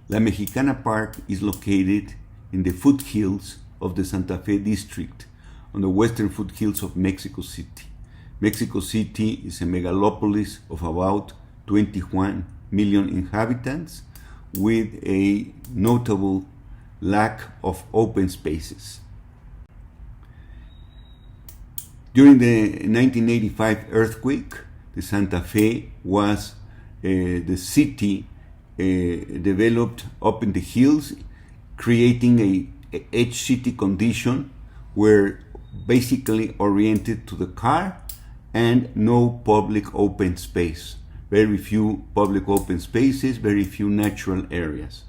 La Mexicana Park is located in the foothills of the Santa Fe district on the western foothills of Mexico City. Mexico City is a megalopolis of about 21 million inhabitants with a notable lack of open spaces. During the 1985 earthquake, the Santa Fe was the city developed up in the hills, creating a HCD condition where basically oriented to the car and no public open space. Very few public open spaces, very few natural areas.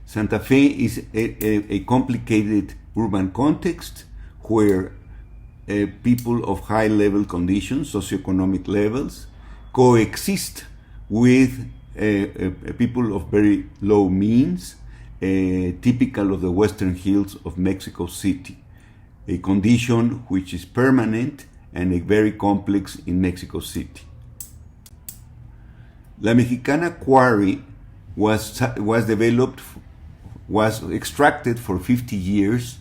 Santa Fe is a complicated urban context where people of high level conditions, socioeconomic levels, coexist with people of very low means, typical of the western hills of Mexico City, a condition which is permanent and very complex in Mexico City. La Mexicana quarry was extracted for 50 years.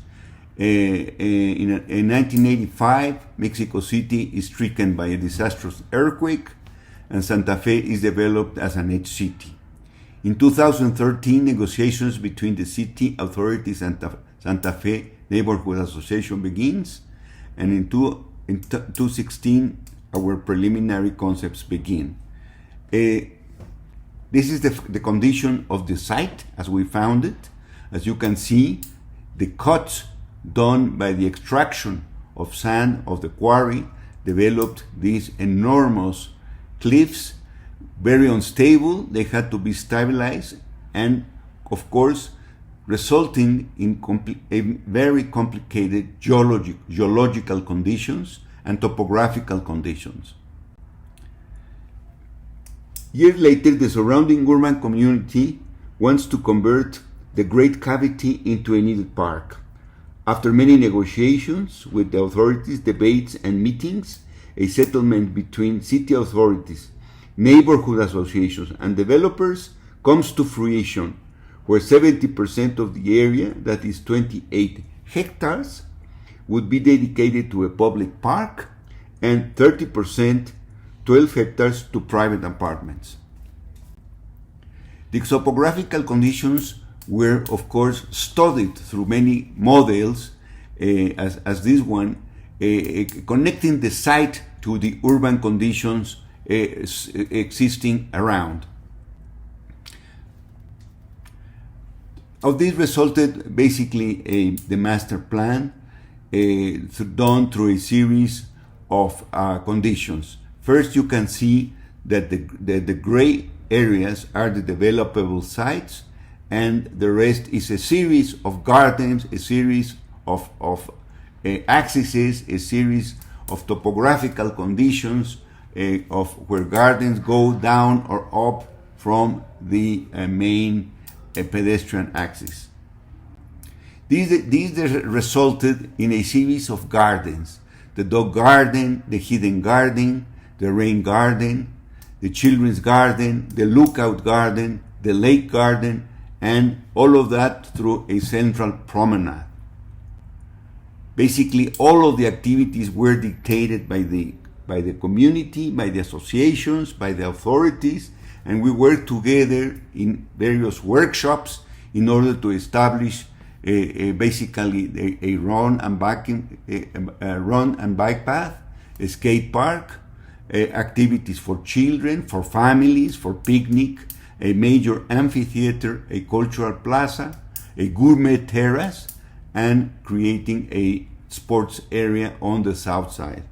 In 1985, Mexico City is stricken by a disastrous earthquake, and Santa Fe is developed as an HCD. In 2013, negotiations between the city authorities and Santa Fe Neighborhood Association begins, and in 2016, our preliminary concepts begin. This is the condition of the site as we found it. As you can see, the cuts done by the extraction of sand of the quarry developed these enormous cliffs, very unstable. They had to be stabilized, and of course resulting in very complicated geological conditions and topographical conditions. Years later, the surrounding urban community wants to convert the Great Cavity into a needed park. After many negotiations with the authorities, debates, and meetings, a settlement between city authorities, neighborhood associations, and developers comes to fruition, where 70% of the area, that is 28 hectares, would be dedicated to a public park, and 30%, 12 hectares, to private apartments. The topographical conditions were, of course, studied through many models, as this one, connecting the site to the urban conditions existing around. Of this resulted basically the master plan done through a series of conditions. First, you can see that the gray areas are the developable sites, and the rest is a series of gardens, a series of axes, a series of topographical conditions of where gardens go down or up from the main pedestrian axis. These resulted in a series of gardens: the dog garden, the hidden garden, the rain garden, the children's garden, the lookout garden, the lake garden, and all of that through a central promenade. Basically, all of the activities were dictated by the community, by the associations, by the authorities, and we worked together in various workshops in order to establish basically a run and bike path, a skate park, activities for children, for families, for picnic, a major amphitheater, a cultural plaza, a gourmet terrace, and creating a sports area on the south side.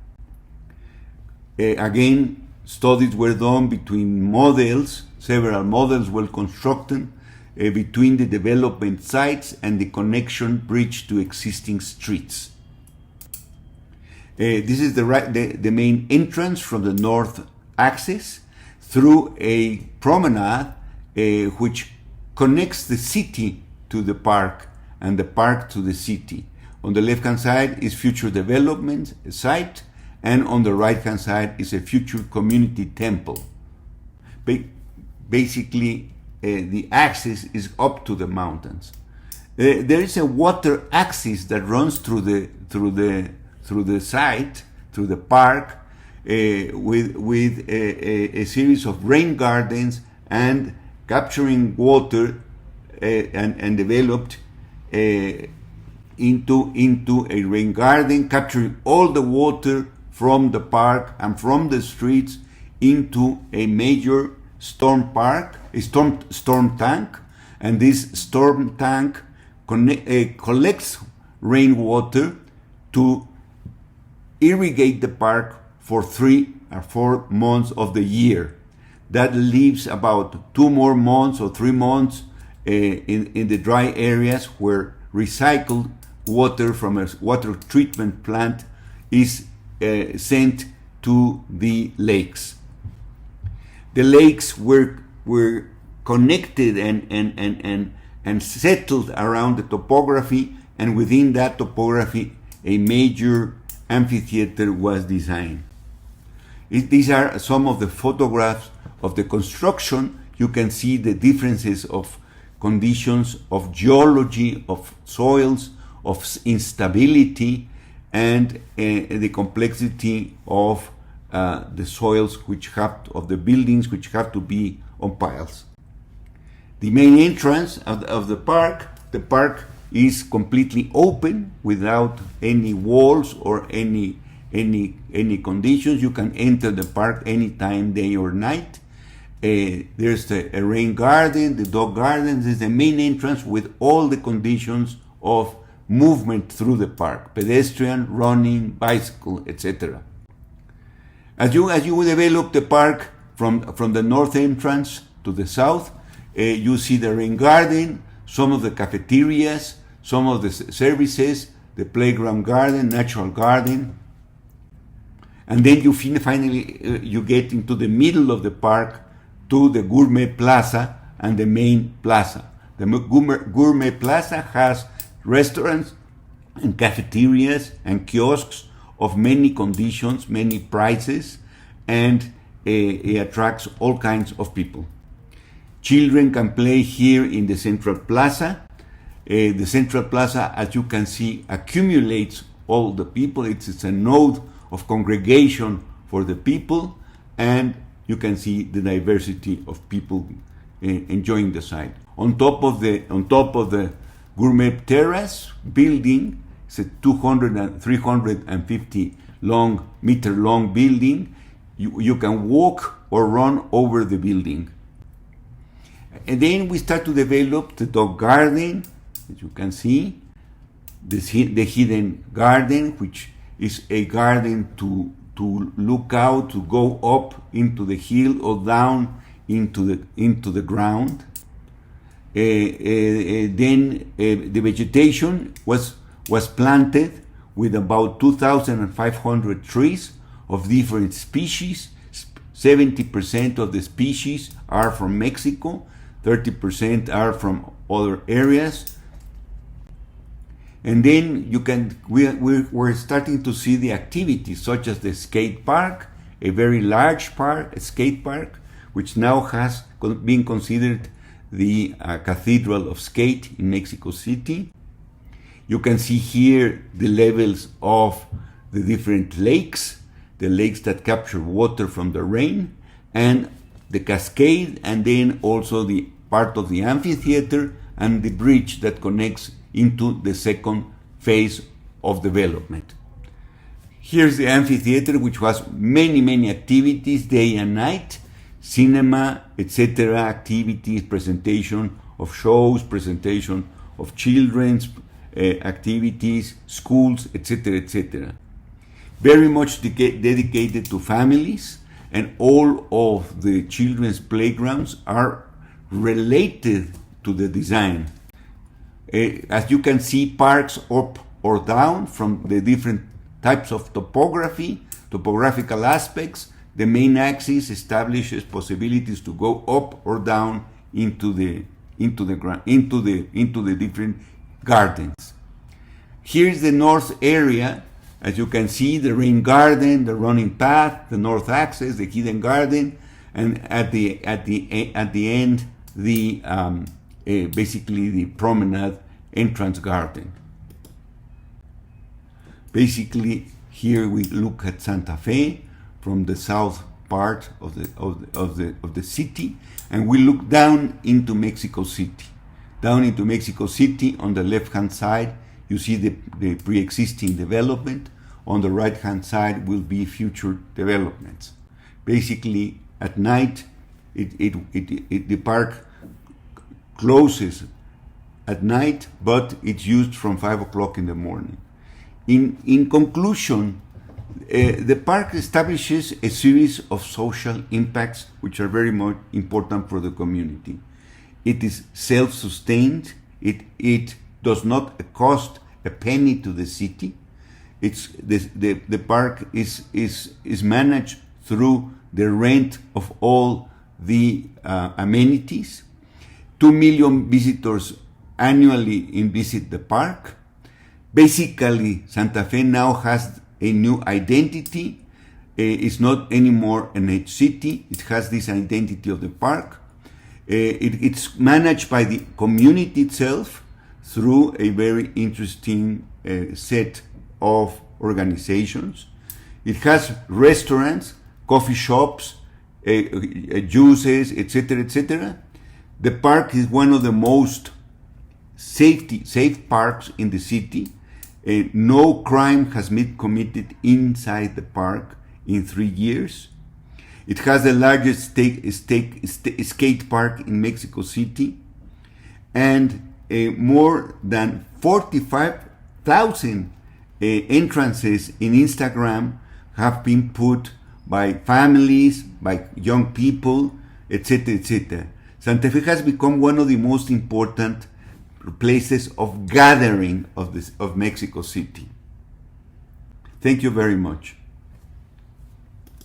Again, studies were done between models, several models were constructed between the development sites and the connection bridge to existing streets. This is the main entrance from the north axis through a promenade which connects the city to the park and the park to the city. On the left-hand side is future development site, and on the right-hand side is a future community temple. Basically, the axis is up to the mountains. There is a water axis that runs through the site, through the park, with a series of rain gardens and capturing water and developed into a rain garden, capturing all the water from the park and from the streets into a major storm tank, and this storm tank collects rainwater to irrigate the park for 3 or 4 months of the year. That leaves about 2 more months or 3 months in the dry areas where recycled water from a water treatment plant is sent to the lakes. The lakes were connected and settled around the topography, and within that topography a major amphitheater was designed. These are some of the photographs of the construction. You can see the differences of conditions of geology, of soils, of instability, and the complexity of the soils of the buildings which have to be on piles. The main entrance of the park is completely open without any walls or any conditions. You can enter the park anytime, day or night. There's a rain garden, the dog garden. This is the main entrance with all the conditions of movement through the park: pedestrian, running, bicycle, etc. As you develop the park from the north entrance to the south, you see the rain garden, some of the cafeterias, some of the services, the playground garden, natural garden, and then you finally you get into the middle of the park to the gourmet plaza and the main plaza. The gourmet plaza has restaurants and cafeterias and kiosks of many conditions, many prices, and it attracts all kinds of people. Children can play here in the central plaza. The central plaza, as you can see, accumulates all the people. It's a node of congregation for the people, and you can see the diversity of people enjoying the site. On top of the gourmet terrace building, it's a 200 and 350 meter long building. You can walk or run over the building. And then we start to develop the dog garden, as you can see, the hidden garden, which is a garden to look out, to go up into the hill or down into the ground. Then the vegetation was planted with about 2,500 trees of different species. 70% of the species are from Mexico, 30% are from other areas. And then we're starting to see the activities such as the skate park, a very large park, a skate park, which now has been considered the cathedral of skate in Mexico City. You can see here the levels of the different lakes, the lakes that capture water from the rain, and the cascade, and then also the part of the amphitheater and the bridge that connects into the second phase of development. Here's the amphitheater, which has many activities, day and night, cinema, etc., activities, presentation of shows, presentation of children's activities, schools, etc. Very much dedicated to families, and all of the children's playgrounds are related to the design. As you can see, parks up or down from the different types of topographical aspects. The main axis establishes possibilities to go up or down into the different gardens. Here's the north area. As you can see, the rain garden, the running path, the north axis, the hidden garden, and at the end, the basically the promenade entrance garden. Basically, here we look at Santa Fe from the south part of the city, and we look down into Mexico City. Down into Mexico City, on the left-hand side, you see the pre-existing development. On the right-hand side will be future developments. Basically, at night, the park closes at night, but it's used from 5 o'clock in the morning. In conclusion, the park establishes a series of social impacts which are very much important for the community. It is self-sustained. It does not cost a penny to the city. The park is managed through the rent of all the amenities. 2 million visitors annually visit the park. Basically, Santa Fe now has a new identity. It's not anymore an H city. It has this identity of the park. It's managed by the community itself through a very interesting set of organizations. It has restaurants, coffee shops, juices, etc., etc. The park is one of the most safe parks in the city. No crime has been committed inside the park in 3 years. It has the largest skate park in Mexico City, and more than 45,000 entrances in Instagram have been put by families, by young people, etc., etc. Santa Fe has become one of the most important places of gathering of Mexico City. Thank you very much.